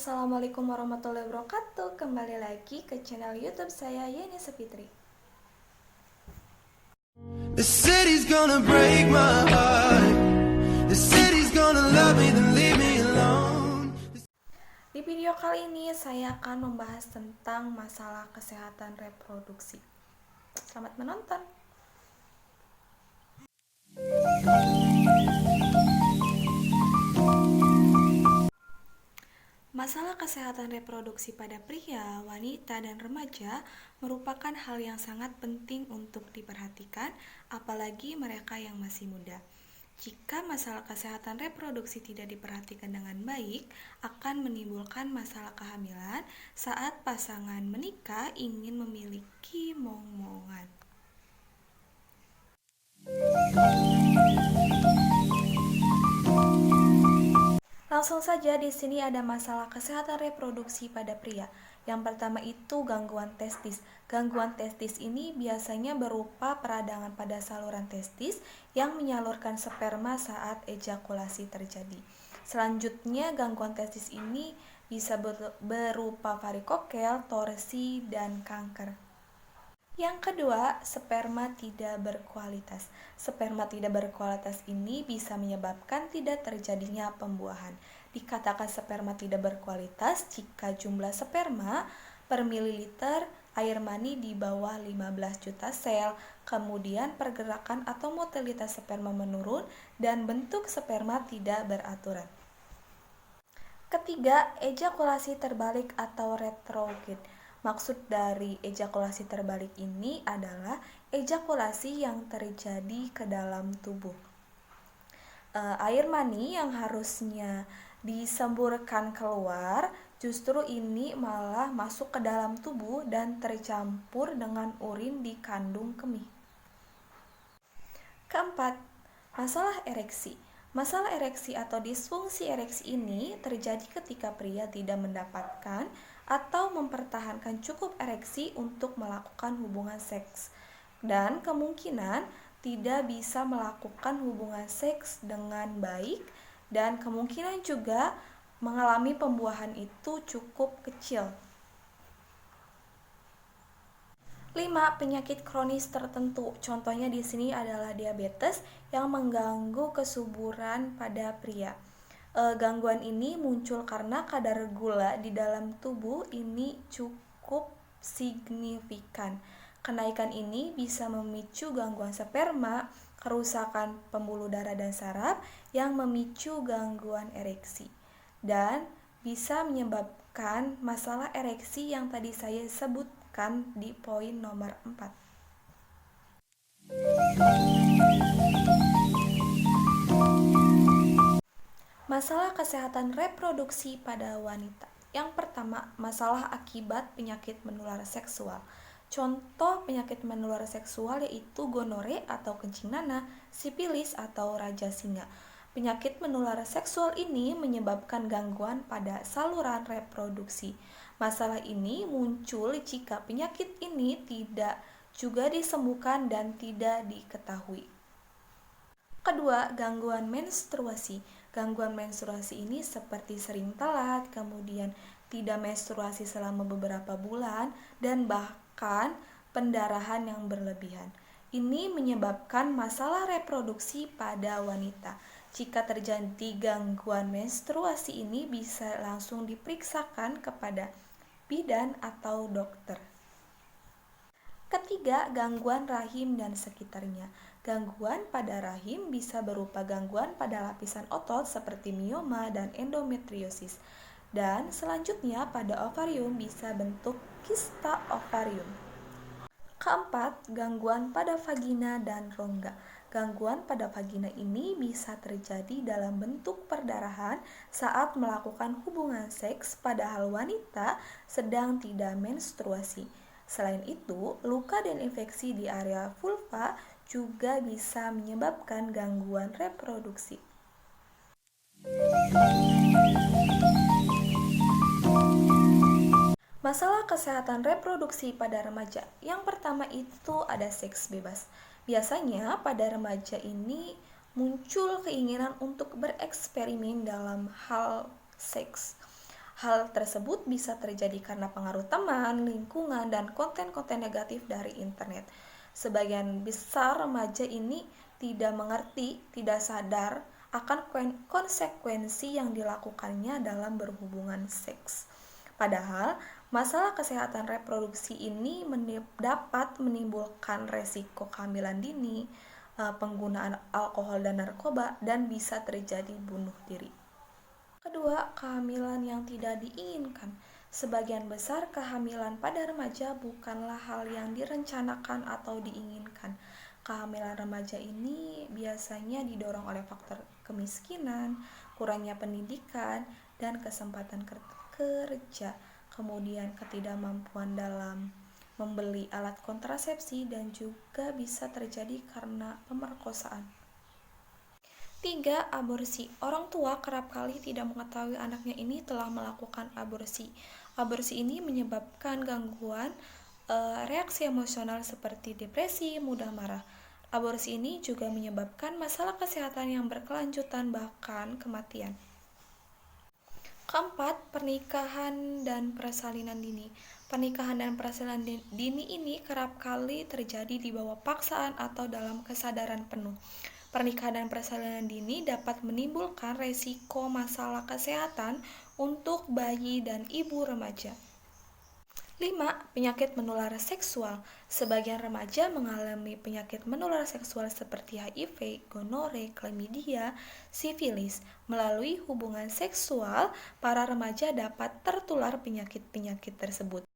Assalamualaikum warahmatullahi wabarakatuh. Kembali lagi ke channel YouTube saya Yeni Sepitri. The city's gonna break my heart. The city's gonna love me then leave me alone. Di video kali ini saya akan membahas tentang masalah kesehatan reproduksi. Selamat menonton. Masalah kesehatan reproduksi pada pria, wanita, dan remaja merupakan hal yang sangat penting untuk diperhatikan, apalagi mereka yang masih muda. Jika masalah kesehatan reproduksi tidak diperhatikan dengan baik, akan menimbulkan masalah kehamilan saat pasangan menikah ingin memiliki momongan. Langsung saja di sini ada masalah kesehatan reproduksi pada pria. Yang pertama itu gangguan testis. Gangguan testis ini biasanya berupa peradangan pada saluran testis yang menyalurkan sperma saat ejakulasi terjadi. Selanjutnya, gangguan testis ini bisa berupa varikokel, torsi, dan kanker. Yang kedua, sperma tidak berkualitas. Sperma tidak berkualitas ini bisa menyebabkan tidak terjadinya pembuahan. Dikatakan sperma tidak berkualitas jika jumlah sperma per mililiter air mani di bawah 15 juta sel, kemudian pergerakan atau motilitas sperma menurun, dan bentuk sperma tidak beraturan. Ketiga, ejakulasi terbalik atau retrograde. Maksud dari ejakulasi terbalik ini adalah ejakulasi yang terjadi ke dalam tubuh. Air mani yang harusnya disemburkan keluar, justru ini malah masuk ke dalam tubuh dan tercampur dengan urin di kandung kemih. Keempat, masalah ereksi. Masalah ereksi atau disfungsi ereksi ini terjadi ketika pria tidak mendapatkan atau mempertahankan cukup ereksi untuk melakukan hubungan seks, dan kemungkinan tidak bisa melakukan hubungan seks dengan baik, dan kemungkinan juga mengalami pembuahan itu cukup kecil. 5. Penyakit kronis tertentu. Contohnya di sini adalah diabetes yang mengganggu kesuburan pada pria. Gangguan ini muncul karena kadar gula di dalam tubuh ini cukup signifikan. Kenaikan ini bisa memicu gangguan sperma, kerusakan pembuluh darah dan saraf yang memicu gangguan ereksi, dan bisa menyebabkan masalah ereksi yang tadi saya sebutkan di poin nomor 4. Masalah kesehatan reproduksi pada wanita. Yang pertama, masalah akibat penyakit menular seksual. Contoh penyakit menular seksual yaitu gonore atau kencing nanah, sipilis atau raja singa. Penyakit menular seksual ini menyebabkan gangguan pada saluran reproduksi. Masalah ini muncul jika penyakit ini tidak juga disembuhkan dan tidak diketahui. Kedua, gangguan menstruasi. Gangguan menstruasi ini seperti sering telat, kemudian tidak menstruasi selama beberapa bulan, dan bahkan pendarahan yang berlebihan. Ini menyebabkan masalah reproduksi pada wanita. Jika terjadi gangguan menstruasi ini bisa langsung diperiksakan kepada bidan atau dokter. Ketiga, gangguan rahim dan sekitarnya. Gangguan pada rahim bisa berupa gangguan pada lapisan otot seperti mioma dan endometriosis. Dan selanjutnya pada ovarium bisa bentuk kista ovarium. Keempat, gangguan pada vagina dan rongga. Gangguan pada vagina ini bisa terjadi dalam bentuk perdarahan saat melakukan hubungan seks padahal wanita sedang tidak menstruasi. Selain itu, luka dan infeksi di area vulva juga bisa menyebabkan gangguan reproduksi. Masalah kesehatan reproduksi pada remaja. Yang pertama itu ada seks bebas. Biasanya pada remaja ini muncul keinginan untuk bereksperimen dalam hal seks. Hal tersebut bisa terjadi karena pengaruh teman, lingkungan, dan konten-konten negatif dari internet. Sebagian besar remaja ini tidak mengerti, tidak sadar akan konsekuensi yang dilakukannya dalam berhubungan seks. Padahal, masalah kesehatan reproduksi ini dapat menimbulkan resiko kehamilan dini, penggunaan alkohol dan narkoba, dan bisa terjadi bunuh diri. Kedua, kehamilan yang tidak diinginkan. Sebagian besar kehamilan pada remaja bukanlah hal yang direncanakan atau diinginkan. Kehamilan remaja ini biasanya didorong oleh faktor kemiskinan, kurangnya pendidikan, dan kesempatan kerja, kemudian ketidakmampuan dalam membeli alat kontrasepsi, dan juga bisa terjadi karena pemerkosaan. 3. Aborsi. Orang tua kerap kali tidak mengetahui anaknya ini telah melakukan aborsi. Aborsi ini menyebabkan gangguan reaksi emosional seperti depresi, mudah marah. Aborsi ini juga menyebabkan masalah kesehatan yang berkelanjutan bahkan kematian. Keempat, pernikahan dan persalinan dini. Pernikahan dan persalinan dini ini kerap kali terjadi di bawah paksaan atau dalam kesadaran penuh. Pernikahan dan persalinan dini dapat menimbulkan resiko masalah kesehatan untuk bayi dan ibu remaja. 5. Penyakit menular seksual. Sebagian remaja mengalami penyakit menular seksual seperti HIV, gonore, chlamydia, sifilis. Melalui hubungan seksual, para remaja dapat tertular penyakit-penyakit tersebut.